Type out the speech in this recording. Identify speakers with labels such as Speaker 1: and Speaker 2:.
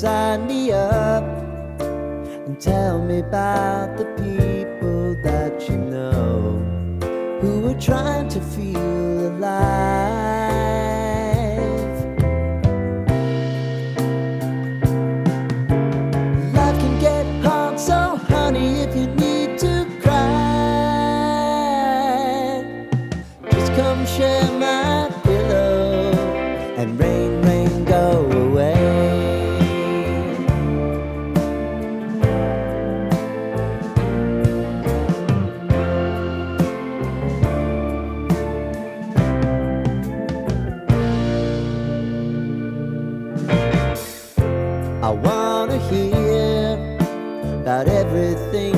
Speaker 1: sign me up and tell me about the people that you know who are trying to feel alive. Life can get hard, so honey, if you need to cry, just come share my pillow and rain, rain, go away. I wanna hear about everything